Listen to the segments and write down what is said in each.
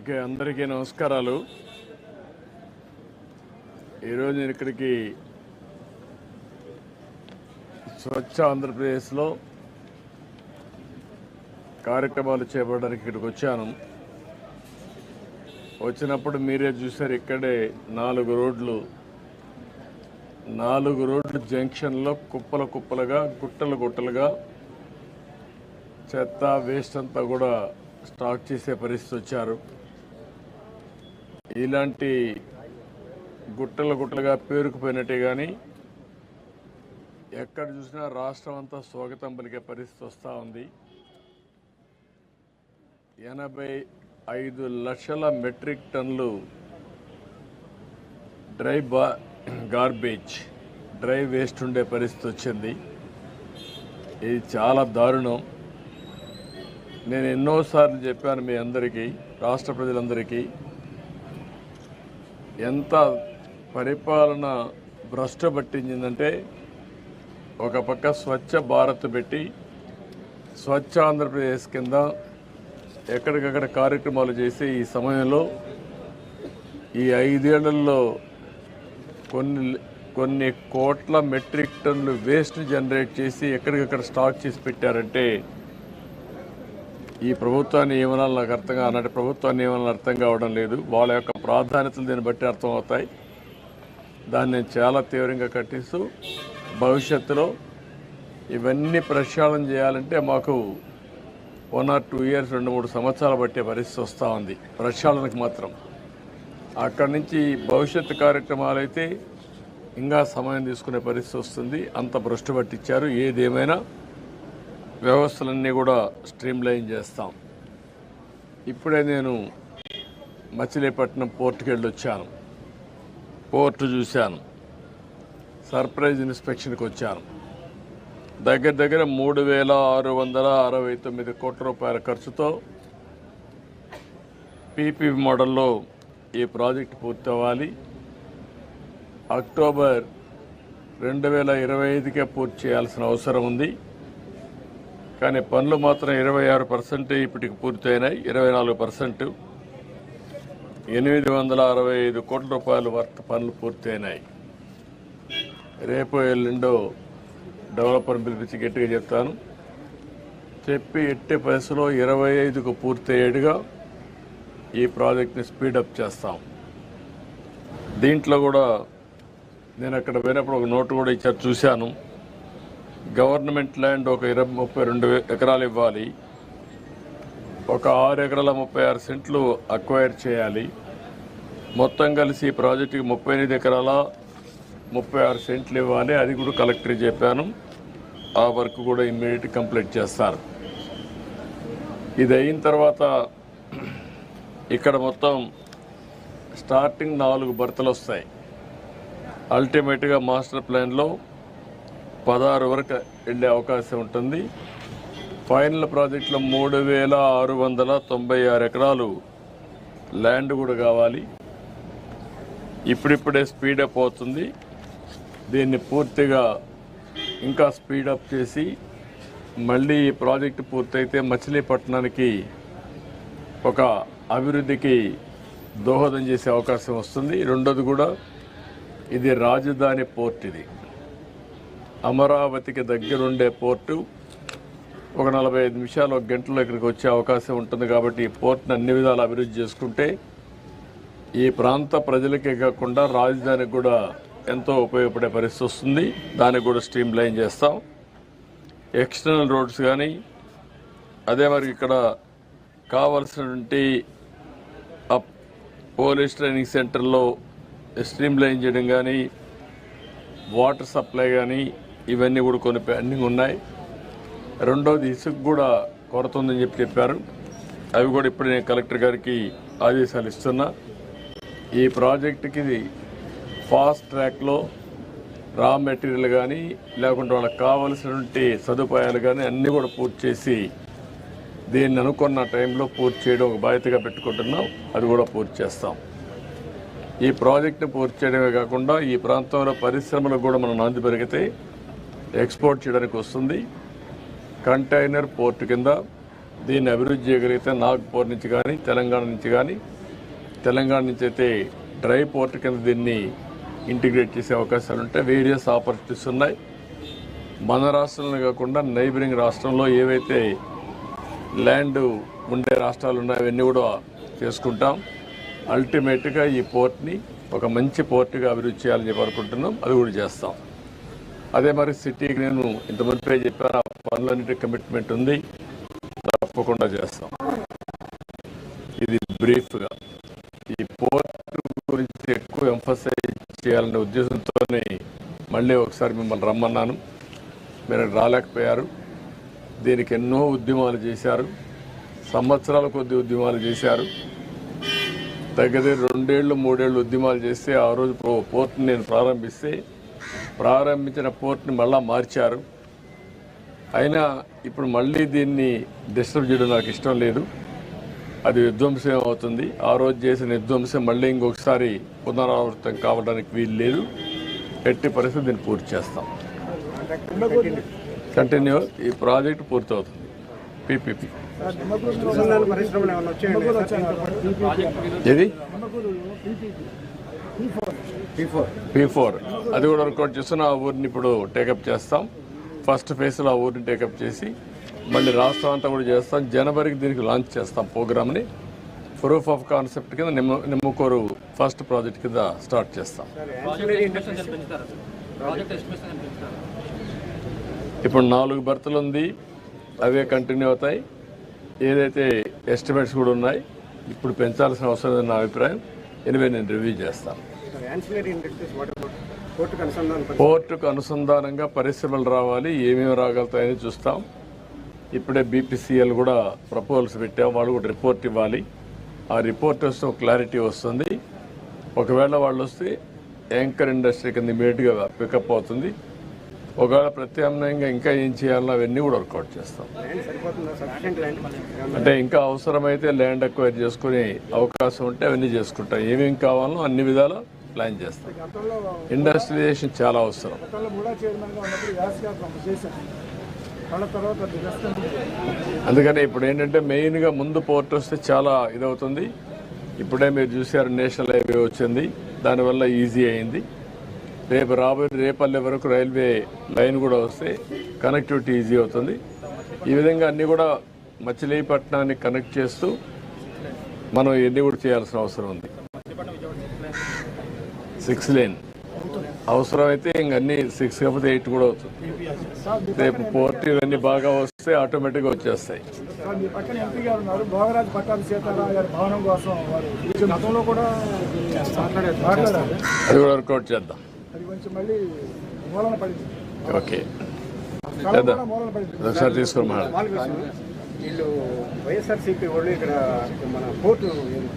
Okay, అందరికీ నమస్కారాలు. ఈరోజు నేను ఇక్కడికి స్వచ్ఛ ఆంధ్రప్రదేశ్లో కార్యక్రమాలు చేపట్టడానికి ఇక్కడికి వచ్చాను. వచ్చినప్పుడు మీరే చూశారు, ఇక్కడే 4 రోడ్లు జంక్షన్లో కుప్పలుగా గుట్టలుగా చెత్త వేస్ట్ అంతా కూడా స్టాక్ చేసే పరిస్థితి వచ్చారు. ఇలాంటి గుట్టలుగా పేరుకుపోయినట్టే కానీ ఎక్కడ చూసినా రాష్ట్రం అంతా స్వాగతం పలికే పరిస్థితి వస్తూ ఉంది. 85 లక్షల మెట్రిక్ టన్నులు డ్రై వేస్ట్ ఉండే పరిస్థితి వచ్చింది. ఇది చాలా దారుణం. నేను ఎన్నోసార్లు చెప్పాను మీ అందరికీ, రాష్ట్ర ప్రజలందరికీ, ఎంత పరిపాలన భ్రష్టు పట్టించిందంటే, ఒక పక్క స్వచ్ఛ భారత్ పెట్టి స్వచ్ఛ ఆంధ్రప్రదేశ్ కింద ఎక్కడికక్కడ కార్యక్రమాలు చేసి ఈ సమయంలో ఈ 5 ఏళ్లలో కొన్ని కోట్ల మెట్రిక్ టన్నులు వేస్ట్ జనరేట్ చేసి ఎక్కడికక్కడ స్టాక్ చేసి పెట్టారంటే ఈ ప్రభుత్వాన్ని ఏమనాలి నాకు ఆనాటి ప్రభుత్వాన్ని ఏమనాలి అర్థం కావడం లేదు. వాళ్ళ యొక్క ప్రాధాన్యతలు దీన్ని బట్టి అర్థమవుతాయి. దాన్ని నేను చాలా తీవ్రంగా ఖండిస్తూ, భవిష్యత్తులో ఇవన్నీ ప్రక్షాళన చేయాలంటే మాకు 1 or 2 years 2-3 సంవత్సరాలు పట్టే పరిస్థితి వస్తూ ఉంది ప్రక్షాళనకు మాత్రం. అక్కడి నుంచి భవిష్యత్తు కార్యక్రమాలు అయితే ఇంకా సమయం తీసుకునే పరిస్థితి వస్తుంది. అంత భ్రష్టు పట్టించారు. ఏదేమైనా వ్యవస్థలన్నీ కూడా స్ట్రీమ్లైన్ చేస్తాం. ఇప్పుడే నేను మచిలీపట్నం పోర్టుకి వెళ్ళి వచ్చాను. పోర్టు చూశాను. సర్ప్రైజ్ ఇన్స్పెక్షన్కి వచ్చాను. దగ్గర 3,669 కోట్ల రూపాయల ఖర్చుతో పీపీపీ మోడల్లో ఈ ప్రాజెక్టు పూర్తి అవ్వాలి. అక్టోబర్ 2025కే పూర్తి చేయాల్సిన అవసరం ఉంది. కానీ పనులు మాత్రం 26% ఇప్పటికి పూర్తయినాయి. 24% 865 కోట్ల రూపాయల వర్త్ పనులు పూర్తయినాయి. రేపు ఎల్లుండో డెవలపర్ని పిలిపించి గట్టిగా చెప్తాను. చెప్పి ఎట్టి పరిస్థితుల్లో 25కు పూర్తయ్యేట్టుగా ఈ ప్రాజెక్ట్ని స్పీడప్ చేస్తాం. దీంట్లో కూడా నేను అక్కడ పోయినప్పుడు ఒక నోటు కూడా ఇచ్చారు, చూశాను. గవర్నమెంట్ ల్యాండ్ ఒక 32 ఎకరాలు ఇవ్వాలి. ఒక 6 ఎకరాల 36 సెంట్లు అక్వైర్ చేయాలి. మొత్తం కలిసి ఈ ప్రాజెక్టుకి 38 ఎకరాల 36 సెంట్లు ఇవ్వాలి. అది కూడా కలెక్టర్ చెప్పాను. ఆ వర్క్ కూడా ఇమ్మీడియట్ కంప్లీట్ చేస్తారు. ఇది అయిన తర్వాత ఇక్కడ మొత్తం స్టార్టింగ్ 4 బర్తలు వస్తాయి. అల్టిమేట్గా మాస్టర్ ప్లాన్లో 16 వరకు వెళ్ళే అవకాశం ఉంటుంది. ఫైనల్ ప్రాజెక్టులో 3,696 ఎకరాలు ల్యాండ్ కూడా కావాలి. ఇప్పుడిప్పుడే స్పీడప్ అవుతుంది. దీన్ని పూర్తిగా ఇంకా స్పీడప్ చేసి మళ్ళీ ఈ ప్రాజెక్టు పూర్తయితే మచిలీపట్నానికి ఒక అభివృద్ధికి దోహదం చేసే అవకాశం వస్తుంది. రెండోది కూడా ఇది రాజధాని పోర్ట్. ఇది అమరావతికి దగ్గరుండే పోర్టు. ఒక 45 నిమిషాలు, 1 గంటలో ఇక్కడికి వచ్చే అవకాశం ఉంటుంది. కాబట్టి ఈ పోర్ట్ని అన్ని విధాలు అభివృద్ధి చేసుకుంటే ఈ ప్రాంత ప్రజలకే కాకుండా రాజధానికి కూడా ఎంతో ఉపయోగపడే పరిస్థితి వస్తుంది. దానికి కూడా స్ట్రీమ్ లైన్ చేస్తాం. ఎక్స్టర్నల్ రోడ్స్ కానీ, అదే మరి ఇక్కడ కావాల్సినటువంటి పోలీస్ ట్రైనింగ్ సెంటర్లో స్ట్రీమ్ లైన్ చేయడం కానీ, వాటర్ సప్లై కానీ, ఇవన్నీ కూడా కొన్ని పెండింగ్ ఉన్నాయి. రెండోది ఇసుక కూడా కొరత ఉందని చెప్పారు. అవి కూడా ఇప్పుడు నేను కలెక్టర్ గారికి ఆదేశాలు ఇస్తున్నా. ఈ ప్రాజెక్టుకి ఫాస్ట్ ట్రాక్లో రా మెటీరియల్ కానీ, లేకుంటే వాళ్ళకి కావలసినటువంటి సదుపాయాలు కానీ అన్నీ కూడా పూర్తి చేసి దీన్ని అనుకున్న టైంలో పూర్తి చేయడం ఒక బాధ్యతగా పెట్టుకుంటున్నాం. అది కూడా పూర్తి చేస్తాం. ఈ ప్రాజెక్టును పూర్తి చేయడమే కాకుండా ఈ ప్రాంతంలో పరిశ్రమలకు కూడా మనం నాంది పెరిగితే ఎక్స్పోర్ట్ చేయడానికి వస్తుంది. కంటైనర్ పోర్టు కింద దీన్ని అభివృద్ధి చేయగలిగితే నాగ్పూర్ నుంచి కానీ తెలంగాణ నుంచి అయితే డ్రై పోర్ట్ కింద దీన్ని ఇంటిగ్రేట్ చేసే అవకాశాలు ఉంటాయి. వేరియస్ ఆపర్చునిటీస్ ఉన్నాయి. మన రాష్ట్రంలో కాకుండా నైబరింగ్ రాష్ట్రంలో ఏవైతే ల్యాండ్ ఉండే రాష్ట్రాలు ఉన్నాయో అవన్నీ కూడా చేసుకుంటాం. అల్టిమేట్గా ఈ పోర్ట్ని ఒక మంచి పోర్ట్గా అభివృద్ధి చేయాలని చెప్పి అనుకుంటున్నాం. అది కూడా చేస్తాం. అదే మరి సిటీకి నేను ఇంతమంది చెప్పాను, ఆ పనులన్నిటి కమిట్మెంట్ ఉంది, తప్పకుండా చేస్తాం. ఇది బ్రీఫ్గా ఈ పోర్ట్ గురించి ఎక్కువ ఎంఫసైజ్ చేయాలనే ఉద్దేశంతోనే మళ్ళీ ఒకసారి మిమ్మల్ని రమ్మన్నాను. మీరు రాలేకపోయారు. దీనికి ఎన్నో ఉద్యమాలు చేశారు, సంవత్సరాల కొద్ది ఉద్యమాలు చేశారు. దగ్గర 2 ఏళ్ళు 3 ఏళ్ళు ఉద్యమాలు చేస్తే ఆ రోజు పోర్ట్ని నేను ప్రారంభించిన పోర్ట్ని మళ్ళా మార్చారు. అయినా ఇప్పుడు మళ్ళీ దీన్ని డిస్టర్బ్ చేయడం నాకు ఇష్టం లేదు. అది విధ్వంసం అవుతుంది. ఆ రోజు చేసిన విధ్వంసం మళ్ళీ ఇంకొకసారి పునరావృతం కావడానికి వీలు లేదు. ఎట్టి పరిస్థితి దీన్ని పూర్తి చేస్తాం. కంటిన్యూ ఈ ప్రాజెక్ట్ పూర్తవుతుంది. పీపీపీ ఇది P4 అది కూడా వర్కౌట్ చేస్తున్న ఆ ఊరిని ఇప్పుడు టేకప్ చేస్తాం. ఫస్ట్ ఫేజ్లో ఆ ఊరిని టేకప్ చేసి మళ్ళీ రాష్ట్రం అంతా కూడా చేస్తాం. జనవరికి దీనికి లాంచ్ చేస్తాం ప్రోగ్రామ్ని. ప్రూఫ్ ఆఫ్ కాన్సెప్ట్ కింద నిమ్మకూరు ఫస్ట్ ప్రాజెక్ట్ కింద స్టార్ట్ చేస్తాం. ఇప్పుడు 4 బర్తులు ఉంది, అవే కంటిన్యూ అవుతాయి. ఏదైతే ఎస్టిమేట్స్ కూడా ఉన్నాయి, ఇప్పుడు పెంచాల్సిన అవసరం లేదని నా అభిప్రాయం. ఎనివే నేను రివ్యూ చేస్తాను. పోర్టుకు అనుసంధానంగా పరిశ్రమలు రావాలి, ఏమేమి రాగలుగుతాయని చూస్తాం. ఇప్పుడే బీపీసీఎల్ కూడా ప్రపోజల్స్ పెట్టాం. వాళ్ళు కూడా రిపోర్ట్ ఇవ్వాలి. ఆ రిపోర్ట్ వస్తే ఒక క్లారిటీ వస్తుంది. ఒకవేళ వాళ్ళు వస్తే యాంకర్ ఇండస్ట్రీ కింద ఇమీడియట్గా పికప్ అవుతుంది. ఒకవేళ ప్రత్యామ్నాయంగా ఇంకా ఏం చేయాలో అవన్నీ కూడా వర్కౌట్ చేస్తాం. అంటే ఇంకా అవసరమైతే ల్యాండ్ అక్వైర్ చేసుకునే అవకాశం ఉంటే అవన్నీ చేసుకుంటాం. ఏమేమి కావాలో అన్ని విధాలా ప్లాన్ చేస్తాం. ఇండస్ట్రియలైజేషన్ చాలా అవసరం. అందుకని ఇప్పుడు ఏంటంటే మెయిన్గా ముందు పోర్ట్ వస్తే చాలా ఇదవుతుంది. ఇప్పుడే మీరు చూసారు నేషనల్ హైవే వచ్చింది, దానివల్ల ఈజీ అయింది. రేపల్లె వరకు రైల్వే లైన్ కూడా వస్తే కనెక్టివిటీ ఈజీ అవుతుంది. ఈ విధంగా అన్నీ కూడా మచిలీపట్నాన్ని కనెక్ట్ చేస్తూ మనం ఇవన్నీ కూడా చేయాల్సిన అవసరం ఉంది. 6 లేన్ అవసరమైతే ఇంకన్నీ 6 కాకపోతే 8 కూడా అవుతుంది. రేపు పోర్ట్ ఇవన్నీ బాగా వస్తే ఆటోమేటిక్గా వచ్చేస్తాయి. అది కూడా వర్కౌట్ చేద్దాం. ఓకే చేద్దాం. ఒకసారి తీసుకుని వీళ్ళు వైఎస్ఆర్సీపీ వాళ్ళు ఇక్కడ మన పోర్టు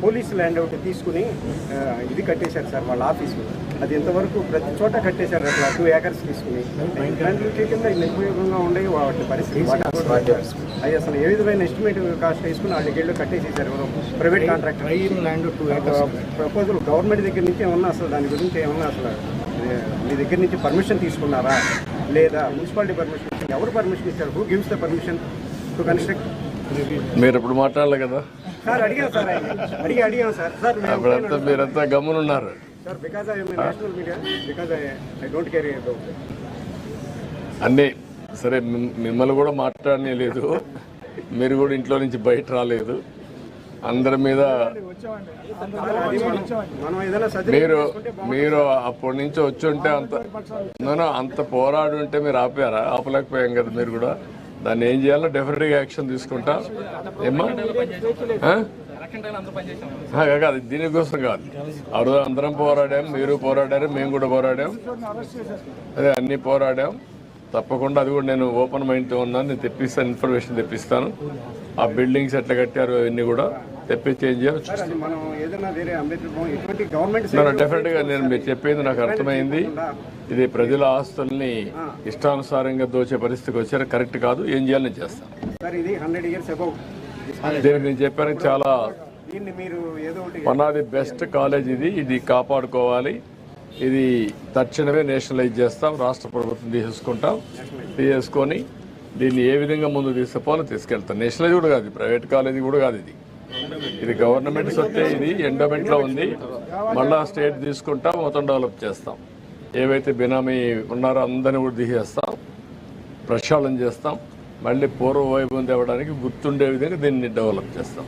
పోలీస్ ల్యాండ్ ఒకటి తీసుకుని ఇది కట్టేశారు సార్ వాళ్ళ ఆఫీసు. అది ఇంతవరకు ప్రతి చోట కట్టేశారు. అట్లా 2 acres తీసుకుని ఇలాంటి కింద ఉపయోగంగా ఉండేవి వాటి పరిస్థితి. అది అసలు ఏ విధమైన ఎస్టిమేట్ కాస్ట్ వేసుకుని వాళ్ళకి వెళ్ళి కట్టేసేసారు private contractor. Land 2 acres proposal government దగ్గర నుంచి ఏమన్నా అసలు దాని గురించి ఏమన్నా అసలు మీ దగ్గర నుంచి పర్మిషన్ తీసుకున్నారా లేదా మున్సిపాలిటీ పర్మిషన్ ఇచ్చారు? ఎవరు పర్మిషన్ ఇచ్చారు? Who gives the permission to construct? మీరు ఇప్పుడు మాట్లాడాలి కదా సార్. అడిగాం సార్, అడిగాం సార్. అప్పుడంతా మీరంతా గమ్మునున్నారు sir. Because I national media, because I don't care about అన్నీ. సరే, మిమ్మల్ని కూడా మాట్లాడనే లేదు, మీరు కూడా ఇంట్లో నుంచి బయట రాలేదు. అందరి మీద మీరు అప్పటి నుంచి వచ్చి ఉంటే అంత పోరాడి ఉంటే మీరు ఆపలేకపోయాం కదా. మీరు కూడా దాన్ని ఏం చేయాలో డెఫినెట్గా యాక్షన్ తీసుకుంటా. ఏమ్మా కాదు, దీనికోసం కాదు. ఆ రోజు అందరం పోరాడాం, మీరు పోరాడారు, మేము కూడా పోరాడాం. అదే అన్నీ పోరాడాం. తప్పకుండా అది కూడా నేను ఓపెన్ మైండ్తో ఉన్నాను. నేను తెప్పిస్తాను, ఇన్ఫర్మేషన్ తెప్పిస్తాను. ఆ బిల్డింగ్స్ ఎట్లా కట్టారు అవన్నీ కూడా తెప్పించి ఏం చేయవచ్చు. డెఫినెట్గా నేను మీరు చెప్పేది నాకు అర్థమైంది. ఇది ప్రజల ఆస్తుల్ని ఇష్టానుసారంగా దోచే పరిస్థితికి వచ్చారు, కరెక్ట్ కాదు. ఏం చేయాలని చేస్తాను. దీనికి నేను చెప్పాను, చాలా one of the best college ఇది కాపాడుకోవాలి. ఇది తక్షణమే నేషనలైజ్ చేస్తాం. రాష్ట్ర ప్రభుత్వం తీసుకొని దీన్ని ఏ విధంగా ముందు తీసుకుపోవాలో తీసుకెళ్తాం. నేషనల్ కూడా కాదు, ప్రైవేట్ కాలేజీ కూడా కాదు, ఇది గవర్నమెంట్ సొత్తే. ఇది ఎండోమెంట్లో ఉంది. మళ్ళా స్టేట్ తీసుకుంటాం, మొత్తం డెవలప్ చేస్తాం. ఏవైతే బినామీ ఉన్నారో అందరినీ కూడా తీసేస్తాం, ప్రక్షాళన చేస్తాం. మళ్ళీ పూర్వ వైభవం తేవడానికి గుర్తుండే విధంగా దీన్ని డెవలప్ చేస్తాం.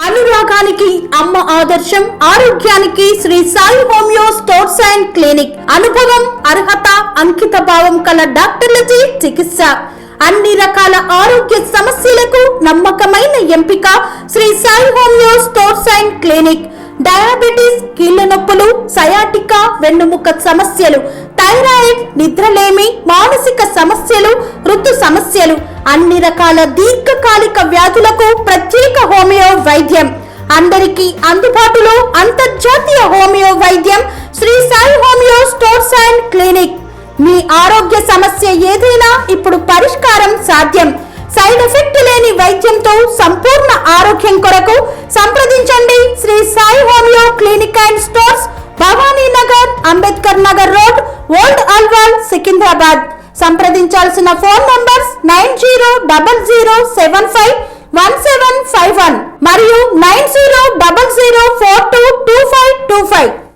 అనురాగానికి అమ్మ ఆదర్శం, ఆరోగ్యానికి Sri Sai homeo stores and clinic. అనుభవం, అర్హత, అంకిత భావం కల డాక్టర్లచే చికిత్స. అన్ని రకాల ఆరోగ్య సమస్యలకు నమ్మకమైన ఎంపిక Sri Sai homeo stores and clinic. Diabetes, కీళ్ల నొప్పులు, సయాటికా, వెన్నుముక సమస్యలు, థైరాయిడ్, నిద్రలేమి, మానసిక సమస్యలు, ఋతు సమస్యలు, అన్ని రకాల దీర్ఘకాలిక వ్యాధులకు ప్రత్యేక హోమియో వైద్యం. అందరికీ అందుబాటులో అంతర్జాతీయ హోమియో వైద్యం Shri Sai homeo stores and clinic. మీ ఆరోగ్య సమస్య ఏదైనా ఇప్పుడు పరిష్కారం సాధ్యం. సైడ్ ఎఫెక్ట్ లేని వైద్యంతో సంపూర్ణ ఆరోగ్యం కొరకు సంప్రదించండి Shri Sai homeo clinic and stores, Bhavani Nagar, Ambedkar Nagar road, old Alwal, Secunderabad. సంప్రదించాల్సిన ఫోన్ నంబర్స్ 9000751751 మరియు 9000422525.